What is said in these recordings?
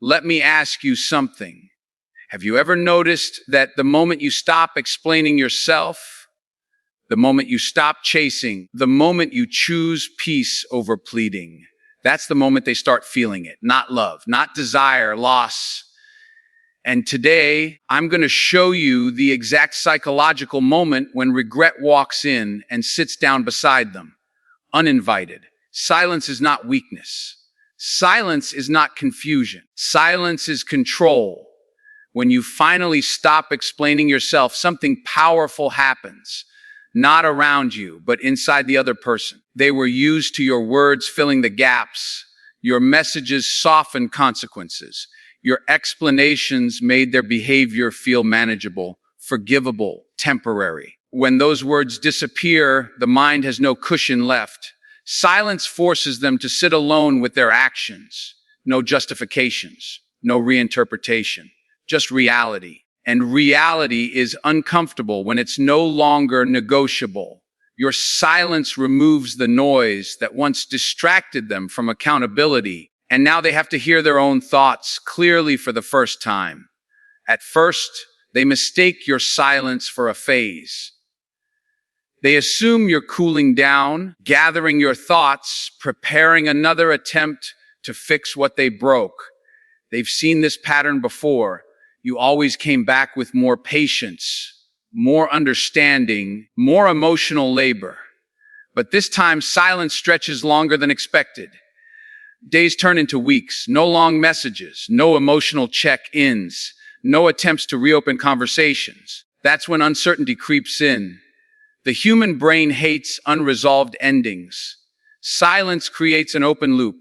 Let me ask you something. Have you ever noticed that the moment you stop explaining yourself, the moment you stop chasing, the moment you choose peace over pleading, that's the moment they start feeling it. Not love, not desire, loss. And today, I'm going to show you the exact psychological moment when regret walks in and sits down beside them, uninvited. Silence is not weakness. Silence is not confusion. Silence is control. When you finally stop explaining yourself, something powerful happens. Not around you, but inside the other person. They were used to your words filling the gaps. Your messages softened consequences. Your explanations made their behavior feel manageable, forgivable, temporary. When those words disappear, the mind has no cushion left. Silence forces them to sit alone with their actions. No justifications, no reinterpretation, just reality. And reality is uncomfortable when it's no longer negotiable. Your silence removes the noise that once distracted them from accountability, and now they have to hear their own thoughts clearly for the first time. At first, they mistake your silence for a phase. They assume you're cooling down, gathering your thoughts, preparing another attempt to fix what they broke. They've seen this pattern before. You always came back with more patience, more understanding, more emotional labor. But this time, silence stretches longer than expected. Days turn into weeks, no long messages, no emotional check-ins, no attempts to reopen conversations. That's when uncertainty creeps in. The human brain hates unresolved endings. Silence creates an open loop,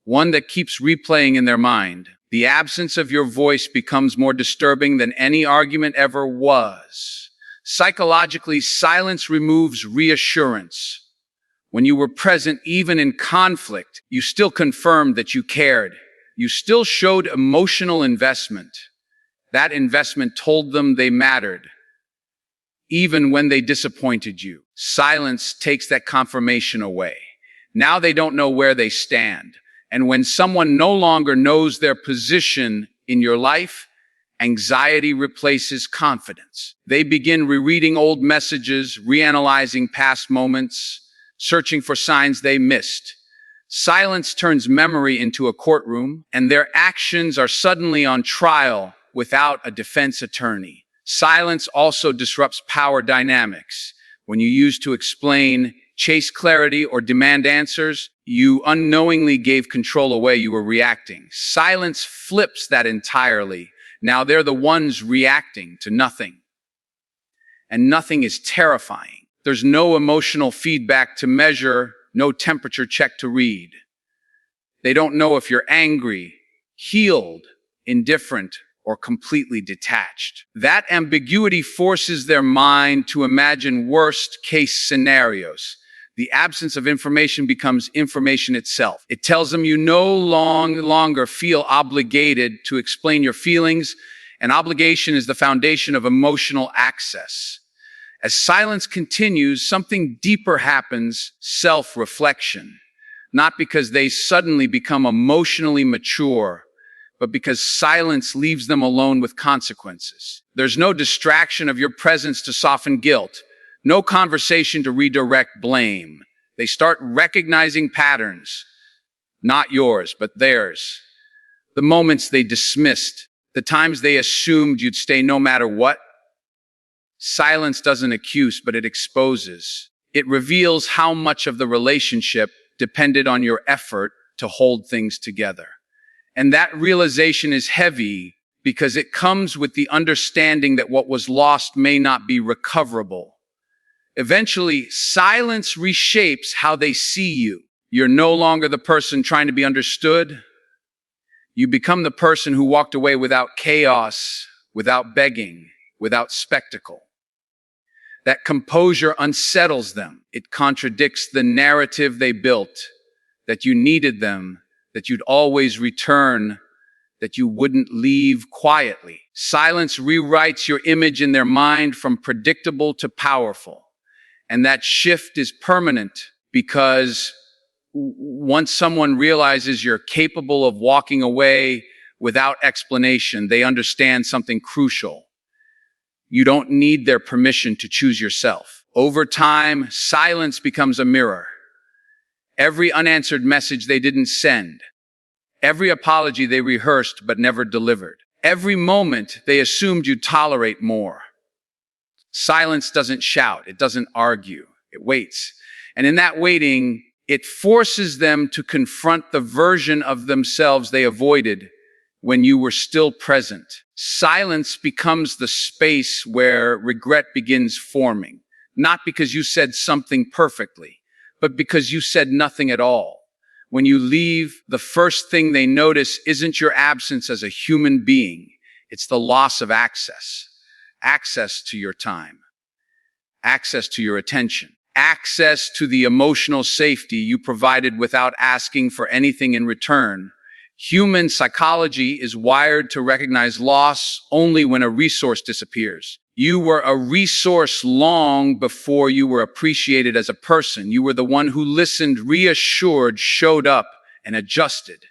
one that keeps replaying in their mind. The absence of your voice becomes more disturbing than any argument ever was. Psychologically, silence removes reassurance. When you were present, even in conflict, you still confirmed that you cared. You still showed emotional investment. That investment told them they mattered. Even when they disappointed you, silence takes that confirmation away. Now they don't know where they stand. And when someone no longer knows their position in your life, anxiety replaces confidence. They begin rereading old messages, reanalyzing past moments, searching for signs they missed. Silence turns memory into a courtroom, and their actions are suddenly on trial without a defense attorney. Silence also disrupts power dynamics. When you use to explain, chase clarity, or demand answers, you unknowingly gave control away. You were reacting. Silence flips that entirely. Now they're the ones reacting to nothing. And nothing is terrifying. There's no emotional feedback to measure, no temperature check to read. They don't know if you're angry, healed, indifferent, or completely detached. That ambiguity forces their mind to imagine worst-case scenarios. The absence of information becomes information itself. It tells them you no longer feel obligated to explain your feelings, and obligation is the foundation of emotional access. As silence continues, something deeper happens, self-reflection. Not because they suddenly become emotionally mature, but because silence leaves them alone with consequences. There's no distraction of your presence to soften guilt, no conversation to redirect blame. They start recognizing patterns, not yours, but theirs. The moments they dismissed, the times they assumed you'd stay no matter what. Silence doesn't accuse, but it exposes. It reveals how much of the relationship depended on your effort to hold things together. And that realization is heavy because it comes with the understanding that what was lost may not be recoverable. Eventually, silence reshapes how they see you. You're no longer the person trying to be understood. You become the person who walked away without chaos, without begging, without spectacle. That composure unsettles them. It contradicts the narrative they built, that you needed them, that you'd always return, that you wouldn't leave quietly. Silence rewrites your image in their mind from predictable to powerful. And that shift is permanent because once someone realizes you're capable of walking away without explanation, they understand something crucial. You don't need their permission to choose yourself. Over time, silence becomes a mirror. Every unanswered message they didn't send, every apology they rehearsed but never delivered, every moment they assumed you'd tolerate more. Silence doesn't shout, it doesn't argue, it waits. And in that waiting, it forces them to confront the version of themselves they avoided when you were still present. Silence becomes the space where regret begins forming, not because you said something perfectly, but because you said nothing at all. When you leave, the first thing they notice isn't your absence as a human being, it's the loss of access. Access to your time, access to your attention, access to the emotional safety you provided without asking for anything in return. Human psychology is wired to recognize loss only when a resource disappears. You were a resource long before you were appreciated as a person. You were the one who listened, reassured, showed up, and adjusted.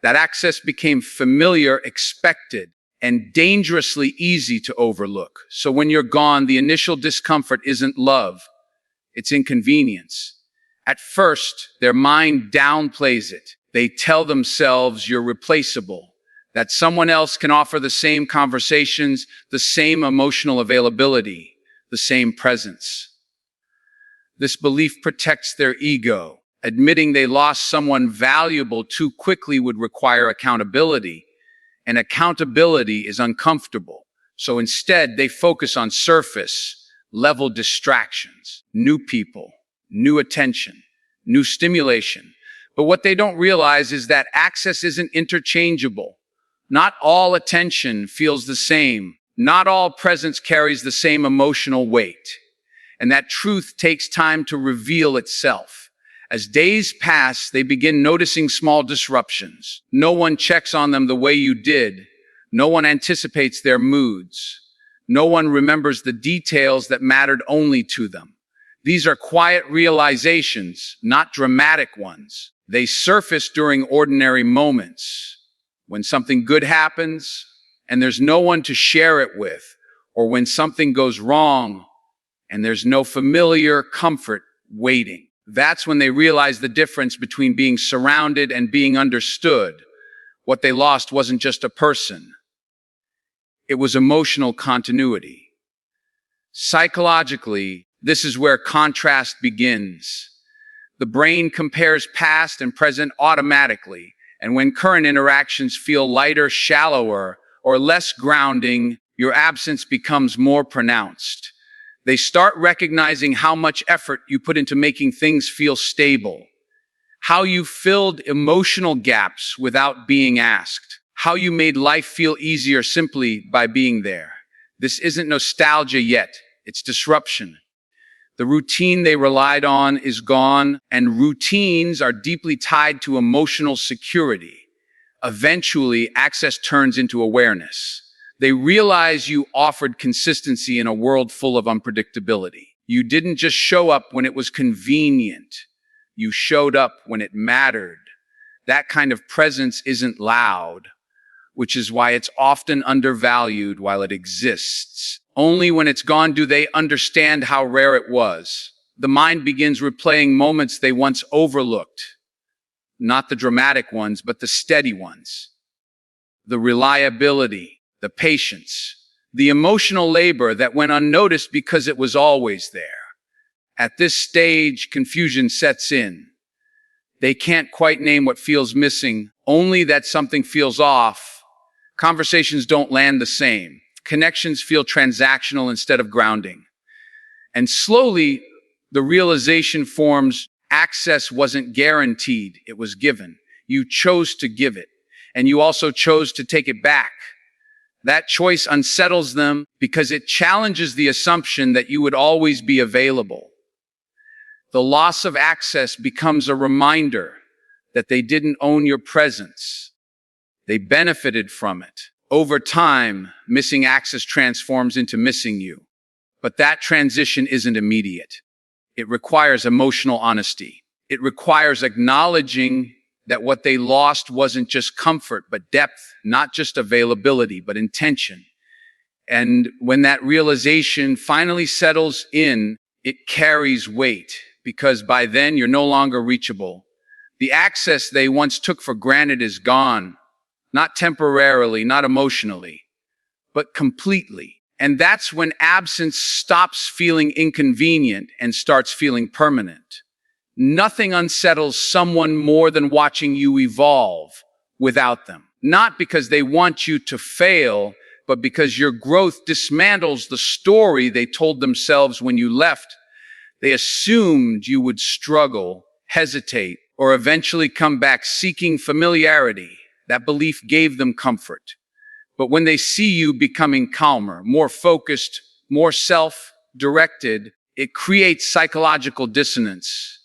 That access became familiar, expected, and dangerously easy to overlook. So when you're gone, the initial discomfort isn't love, it's inconvenience. At first, their mind downplays it. They tell themselves you're replaceable, that someone else can offer the same conversations, the same emotional availability, the same presence. This belief protects their ego. Admitting they lost someone valuable too quickly would require accountability, and accountability is uncomfortable. So instead, they focus on surface-level distractions, new people, new attention, new stimulation. But what they don't realize is that access isn't interchangeable. Not all attention feels the same. Not all presence carries the same emotional weight. And that truth takes time to reveal itself. As days pass, they begin noticing small disruptions. No one checks on them the way you did. No one anticipates their moods. No one remembers the details that mattered only to them. These are quiet realizations, not dramatic ones. They surface during ordinary moments. When something good happens and there's no one to share it with, or when something goes wrong and there's no familiar comfort waiting. That's when they realize the difference between being surrounded and being understood. What they lost wasn't just a person. It was emotional continuity. Psychologically, this is where contrast begins. The brain compares past and present automatically, and when current interactions feel lighter, shallower, or less grounding, your absence becomes more pronounced. They start recognizing how much effort you put into making things feel stable, how you filled emotional gaps without being asked, how you made life feel easier simply by being there. This isn't nostalgia yet, it's disruption. The routine they relied on is gone, and routines are deeply tied to emotional security. Eventually, access turns into awareness. They realize you offered consistency in a world full of unpredictability. You didn't just show up when it was convenient. You showed up when it mattered. That kind of presence isn't loud, which is why it's often undervalued while it exists. Only when it's gone do they understand how rare it was. The mind begins replaying moments they once overlooked. Not the dramatic ones, but the steady ones. The reliability, the patience, the emotional labor that went unnoticed because it was always there. At this stage, confusion sets in. They can't quite name what feels missing, only that something feels off. Conversations don't land the same. Connections feel transactional instead of grounding. And slowly, the realization forms, access wasn't guaranteed, it was given. You chose to give it, and you also chose to take it back. That choice unsettles them because it challenges the assumption that you would always be available. The loss of access becomes a reminder that they didn't own your presence. They benefited from it. Over time, missing access transforms into missing you. But that transition isn't immediate. It requires emotional honesty. It requires acknowledging that what they lost wasn't just comfort, but depth, not just availability, but intention. And when that realization finally settles in, it carries weight, because by then you're no longer reachable. The access they once took for granted is gone, not temporarily, not emotionally, but completely. And that's when absence stops feeling inconvenient and starts feeling permanent. Nothing unsettles someone more than watching you evolve without them. Not because they want you to fail, but because your growth dismantles the story they told themselves when you left. They assumed you would struggle, hesitate, or eventually come back seeking familiarity. That belief gave them comfort. But when they see you becoming calmer, more focused, more self-directed, it creates psychological dissonance.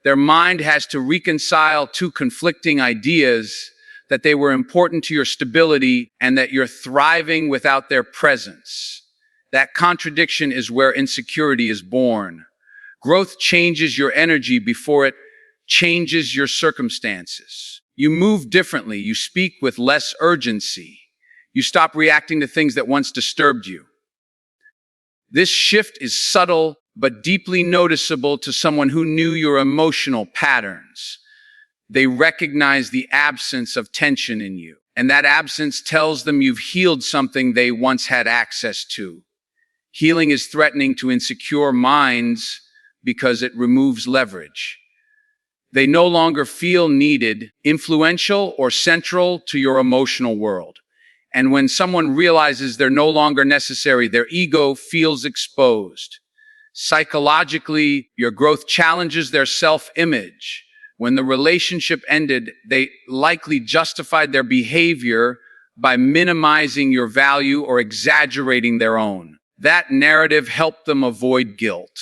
Their mind has to reconcile two conflicting ideas: that they were important to your stability and that you're thriving without their presence. That contradiction is where insecurity is born. Growth changes your energy before it changes your circumstances. You move differently. You speak with less urgency. You stop reacting to things that once disturbed you. This shift is subtle but deeply noticeable to someone who knew your emotional patterns. They recognize the absence of tension in you, and that absence tells them you've healed something they once had access to. Healing is threatening to insecure minds because it removes leverage. They no longer feel needed, influential, or central to your emotional world. And when someone realizes they're no longer necessary, their ego feels exposed. Psychologically, your growth challenges their self-image. When the relationship ended, they likely justified their behavior by minimizing your value or exaggerating their own. That narrative helped them avoid guilt.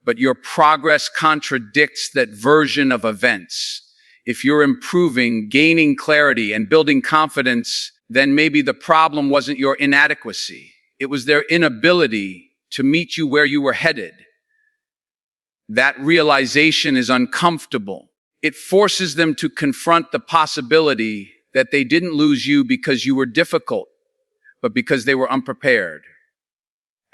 But your progress contradicts that version of events. If you're improving, gaining clarity, and building confidence, then maybe the problem wasn't your inadequacy. It was their inability to meet you where you were headed. That realization is uncomfortable. It forces them to confront the possibility that they didn't lose you because you were difficult, but because they were unprepared.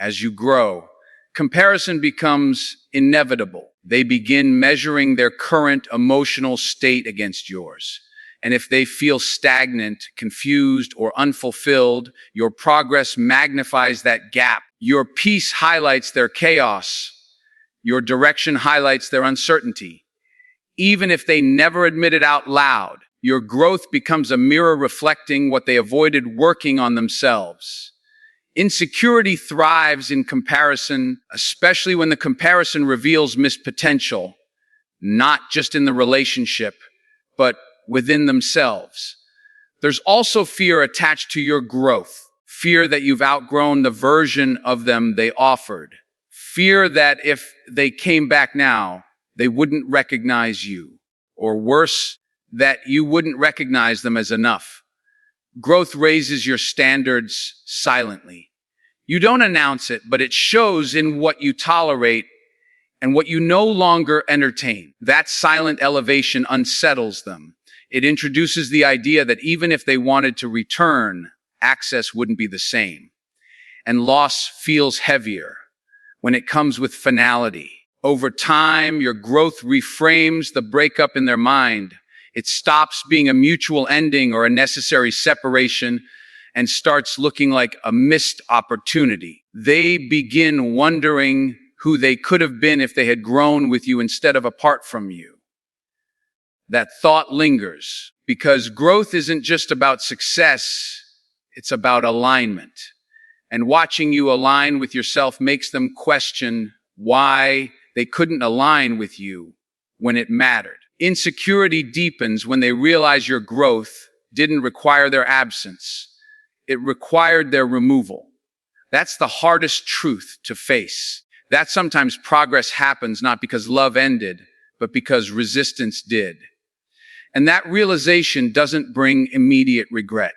As you grow, comparison becomes inevitable. They begin measuring their current emotional state against yours. And if they feel stagnant, confused, or unfulfilled, your progress magnifies that gap. Your peace highlights their chaos. Your direction highlights their uncertainty. Even if they never admit it out loud, your growth becomes a mirror reflecting what they avoided working on themselves. Insecurity thrives in comparison, especially when the comparison reveals missed potential, not just in the relationship, but within themselves. There's also fear attached to your growth. Fear that you've outgrown the version of them they offered. Fear that if they came back now, they wouldn't recognize you. Or worse, that you wouldn't recognize them as enough. Growth raises your standards silently. You don't announce it, but it shows in what you tolerate and what you no longer entertain. That silent elevation unsettles them. It introduces the idea that even if they wanted to return, access wouldn't be the same. And loss feels heavier when it comes with finality. Over time, your growth reframes the breakup in their mind. It stops being a mutual ending or a necessary separation and starts looking like a missed opportunity. They begin wondering who they could have been if they had grown with you instead of apart from you. That thought lingers because growth isn't just about success, it's about alignment. And watching you align with yourself makes them question why they couldn't align with you when it mattered. Insecurity deepens when they realize your growth didn't require their absence. It required their removal. That's the hardest truth to face. That sometimes progress happens not because love ended, but because resistance did. And that realization doesn't bring immediate regret.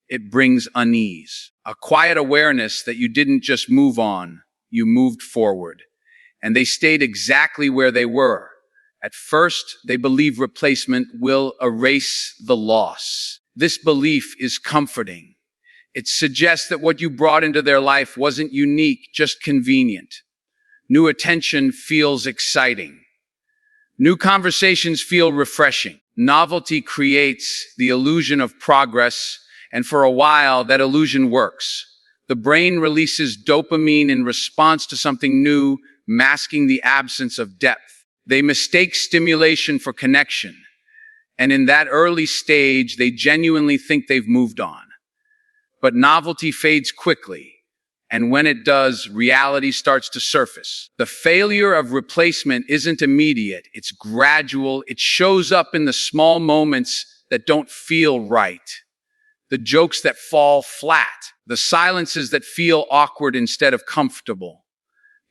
It brings unease, a quiet awareness that you didn't just move on, you moved forward. And they stayed exactly where they were, At first, they believe replacement will erase the loss. This belief is comforting. It suggests that what you brought into their life wasn't unique, just convenient. New attention feels exciting. New conversations feel refreshing. Novelty creates the illusion of progress, and for a while, that illusion works. The brain releases dopamine in response to something new, masking the absence of depth. They mistake stimulation for connection, and in that early stage, they genuinely think they've moved on. But novelty fades quickly, and when it does, reality starts to surface. The failure of replacement isn't immediate, it's gradual. It shows up in the small moments that don't feel right, the jokes that fall flat, the silences that feel awkward instead of comfortable,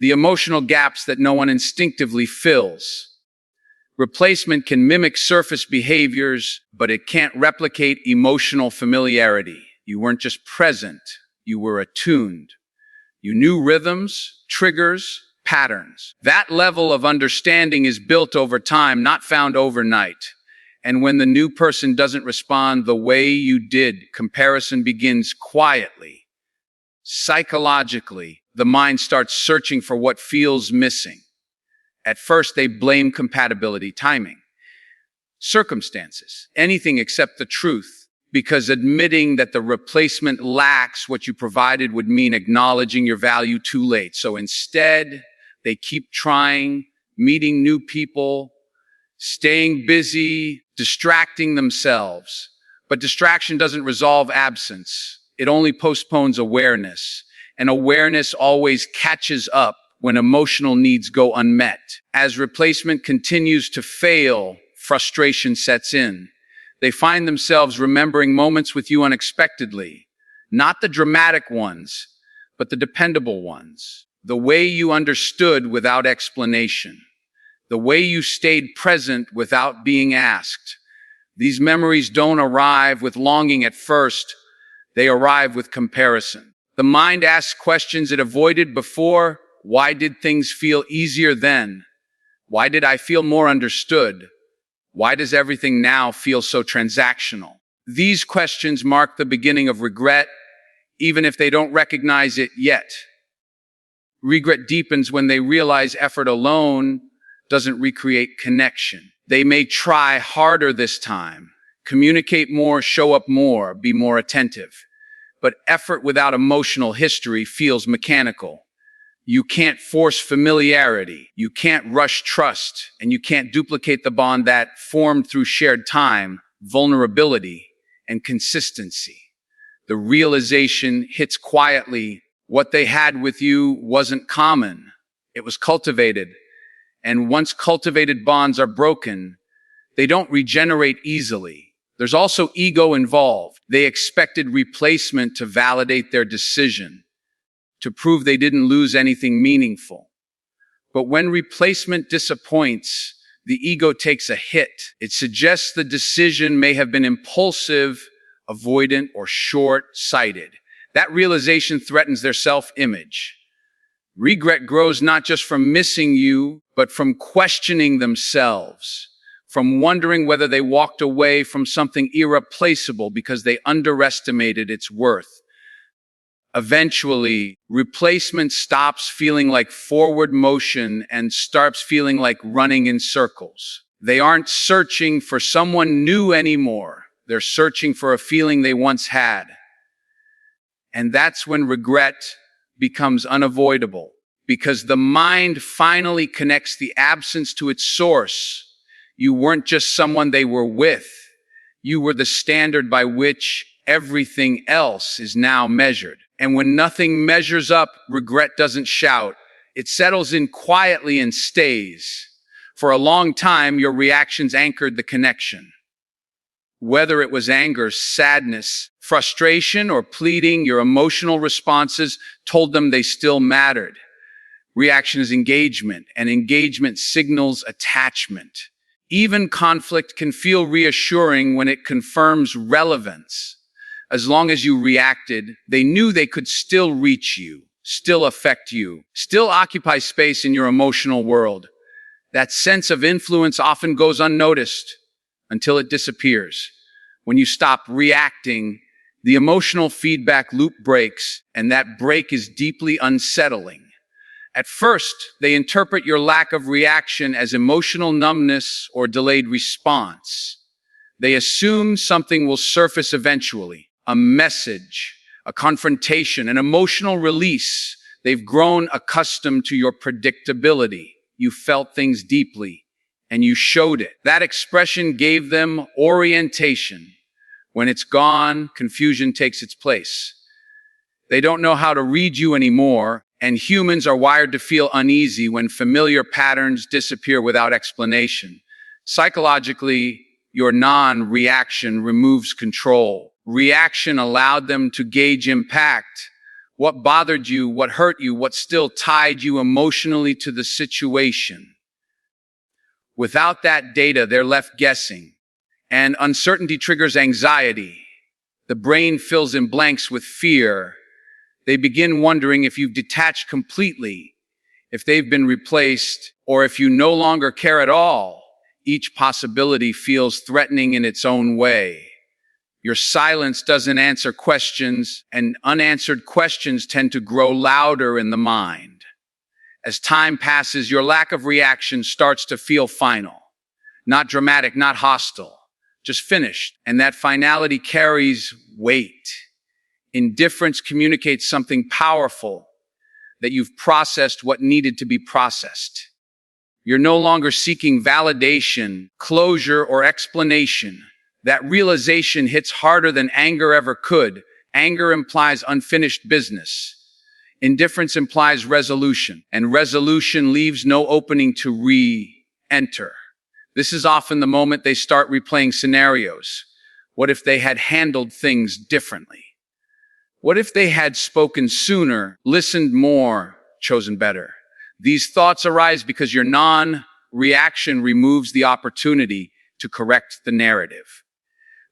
the emotional gaps that no one instinctively fills. Replacement can mimic surface behaviors, but it can't replicate emotional familiarity. You weren't just present, you were attuned. You knew rhythms, triggers, patterns. That level of understanding is built over time, not found overnight. And when the new person doesn't respond the way you did, comparison begins quietly. Psychologically, the mind starts searching for what feels missing. At first, they blame compatibility, timing, circumstances, anything except the truth, because admitting that the replacement lacks what you provided would mean acknowledging your value too late. So instead, they keep trying, meeting new people, staying busy, distracting themselves. But distraction doesn't resolve absence. It only postpones awareness. And awareness always catches up when emotional needs go unmet. As replacement continues to fail, frustration sets in. They find themselves remembering moments with you unexpectedly. Not the dramatic ones, but the dependable ones. The way you understood without explanation. The way you stayed present without being asked. These memories don't arrive with longing at first. They arrive with comparison. The mind asks questions it avoided before. Why did things feel easier then? Why did I feel more understood? Why does everything now feel so transactional? These questions mark the beginning of regret, even if they don't recognize it yet. Regret deepens when they realize effort alone doesn't recreate connection. They may try harder this time, communicate more, show up more, be more attentive. But effort without emotional history feels mechanical. You can't force familiarity, you can't rush trust, and you can't duplicate the bond that formed through shared time, vulnerability, and consistency. The realization hits quietly. What they had with you wasn't common. It was cultivated. And once cultivated bonds are broken, they don't regenerate easily. There's also ego involved. They expected replacement to validate their decision, to prove they didn't lose anything meaningful. But when replacement disappoints, the ego takes a hit. It suggests the decision may have been impulsive, avoidant, or short-sighted. That realization threatens their self-image. Regret grows not just from missing you, but from questioning themselves, from wondering whether they walked away from something irreplaceable because they underestimated its worth. Eventually, replacement stops feeling like forward motion and starts feeling like running in circles. They aren't searching for someone new anymore. They're searching for a feeling they once had. And that's when regret becomes unavoidable, because the mind finally connects the absence to its source. You weren't just someone they were with. You were the standard by which everything else is now measured. And when nothing measures up, regret doesn't shout. It settles in quietly and stays. For a long time, your reactions anchored the connection. Whether it was anger, sadness, frustration, or pleading, your emotional responses told them they still mattered. Reaction is engagement, and engagement signals attachment. Even conflict can feel reassuring when it confirms relevance. As long as you reacted, they knew they could still reach you, still affect you, still occupy space in your emotional world. That sense of influence often goes unnoticed until it disappears. When you stop reacting, the emotional feedback loop breaks, and that break is deeply unsettling. At first, they interpret your lack of reaction as emotional numbness or delayed response. They assume something will surface eventually, a message, a confrontation, an emotional release. They've grown accustomed to your predictability. You felt things deeply, and you showed it. That expression gave them orientation. When it's gone, confusion takes its place. They don't know how to read you anymore, and humans are wired to feel uneasy when familiar patterns disappear without explanation. Psychologically, your non-reaction removes control. Reaction allowed them to gauge impact. What bothered you, what hurt you, what still tied you emotionally to the situation. Without that data, they're left guessing. And uncertainty triggers anxiety. The brain fills in blanks with fear. They begin wondering if you've detached completely, if they've been replaced, or if you no longer care at all. Each possibility feels threatening in its own way. Your silence doesn't answer questions, and unanswered questions tend to grow louder in the mind. As time passes, your lack of reaction starts to feel final. Not dramatic, not hostile, just finished. And that finality carries weight. Indifference communicates something powerful, that you've processed what needed to be processed. You're no longer seeking validation, closure, or explanation. That realization hits harder than anger ever could. Anger implies unfinished business. Indifference implies resolution, and resolution leaves no opening to re-enter. This is often the moment they start replaying scenarios. What if they had handled things differently? What if they had spoken sooner, listened more, chosen better? These thoughts arise because your non-reaction removes the opportunity to correct the narrative.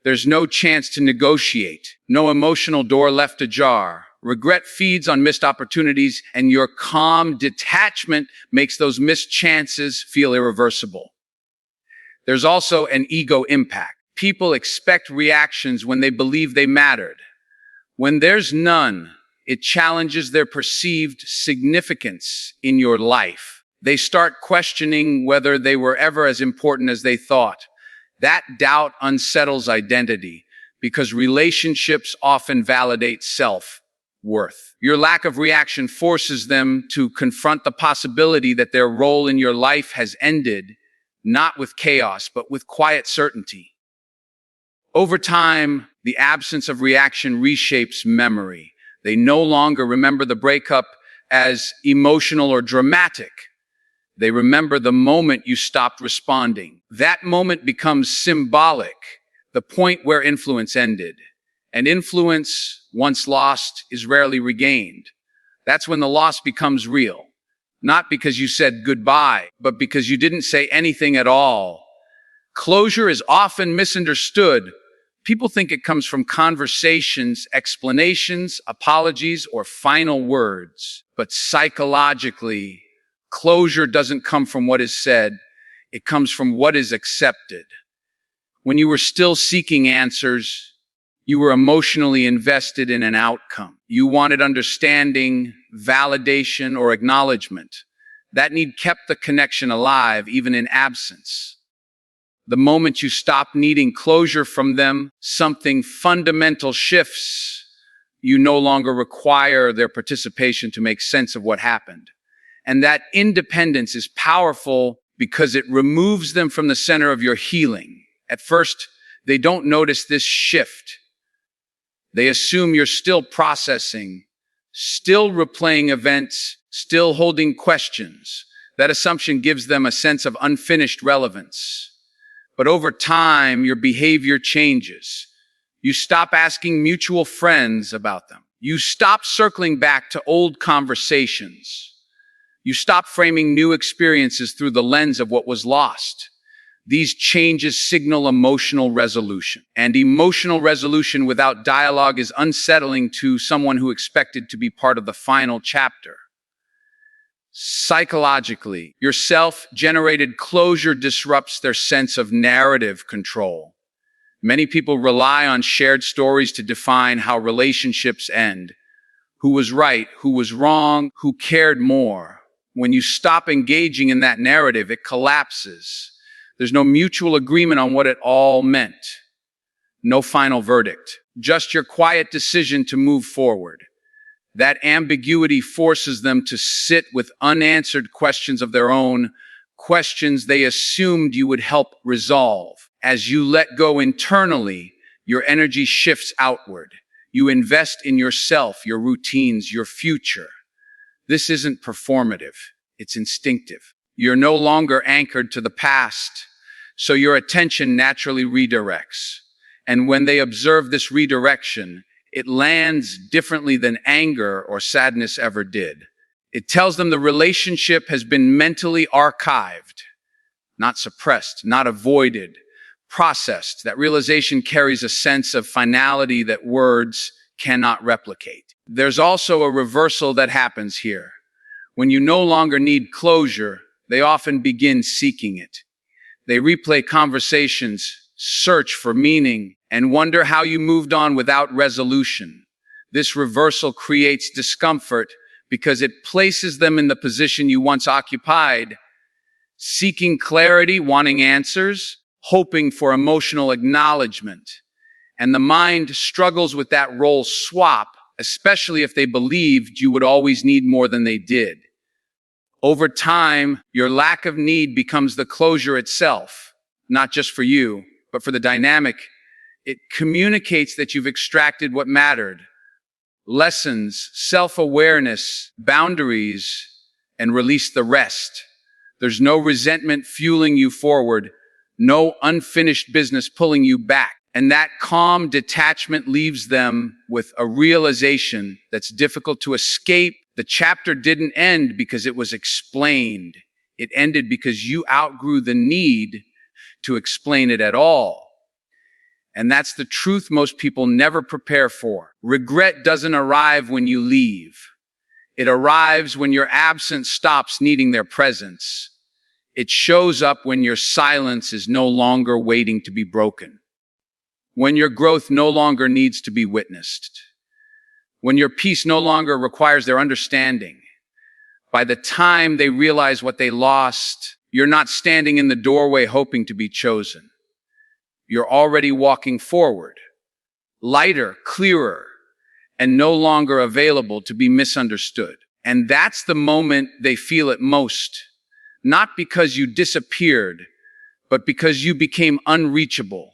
There's no chance to negotiate, no emotional door left ajar. Regret feeds on missed opportunities, and your calm detachment makes those missed chances feel irreversible. There's also an ego impact. People expect reactions when they believe they mattered. When there's none, it challenges their perceived significance in your life. They start questioning whether they were ever as important as they thought. That doubt unsettles identity because relationships often validate self-worth. Your lack of reaction forces them to confront the possibility that their role in your life has ended, not with chaos, but with quiet certainty. Over time, the absence of reaction reshapes memory. They no longer remember the breakup as emotional or dramatic. They remember the moment you stopped responding. That moment becomes symbolic, the point where influence ended. And influence, once lost, is rarely regained. That's when the loss becomes real. Not because you said goodbye, but because you didn't say anything at all. Closure is often misunderstood. People think it comes from conversations, explanations, apologies, or final words. But psychologically, closure doesn't come from what is said. It comes from what is accepted. When you were still seeking answers, you were emotionally invested in an outcome. You wanted understanding, validation, or acknowledgement. That need kept the connection alive, even in absence. The moment you stop needing closure from them, something fundamental shifts. You no longer require their participation to make sense of what happened. And that independence is powerful because it removes them from the center of your healing. At first, they don't notice this shift. They assume you're still processing, still replaying events, still holding questions. That assumption gives them a sense of unfinished relevance. But over time, your behavior changes. You stop asking mutual friends about them. You stop circling back to old conversations. You stop framing new experiences through the lens of what was lost. These changes signal emotional resolution. And emotional resolution without dialogue is unsettling to someone who expected to be part of the final chapter. Psychologically, your self-generated closure disrupts their sense of narrative control. Many people rely on shared stories to define how relationships end. Who was right? Who was wrong? Who cared more? When you stop engaging in that narrative, it collapses. There's no mutual agreement on what it all meant. No final verdict. Just your quiet decision to move forward. That ambiguity forces them to sit with unanswered questions of their own, questions they assumed you would help resolve. As you let go internally, your energy shifts outward. You invest in yourself, your routines, your future. This isn't performative. It's instinctive. You're no longer anchored to the past, so your attention naturally redirects. And when they observe this redirection, it lands differently than anger or sadness ever did. It tells them the relationship has been mentally archived, not suppressed, not avoided, processed. That realization carries a sense of finality that words cannot replicate. There's also a reversal that happens here. When you no longer need closure, they often begin seeking it. They replay conversations, search for meaning, and wonder how you moved on without resolution. This reversal creates discomfort because it places them in the position you once occupied, seeking clarity, wanting answers, hoping for emotional acknowledgement. And the mind struggles with that role swap, especially if they believed you would always need more than they did. Over time, your lack of need becomes the closure itself, not just for you, but for the dynamic. It communicates that you've extracted what mattered. Lessons, self-awareness, boundaries, and release the rest. There's no resentment fueling you forward, no unfinished business pulling you back. And that calm detachment leaves them with a realization that's difficult to escape. The chapter didn't end because it was explained. It ended because you outgrew the need to explain it at all. And that's the truth most people never prepare for. Regret doesn't arrive when you leave. It arrives when your absence stops needing their presence. It shows up when your silence is no longer waiting to be broken. When your growth no longer needs to be witnessed. When your peace no longer requires their understanding. By the time they realize what they lost, you're not standing in the doorway hoping to be chosen. You're already walking forward, lighter, clearer, and no longer available to be misunderstood. And that's the moment they feel it most. Not because you disappeared, but because you became unreachable.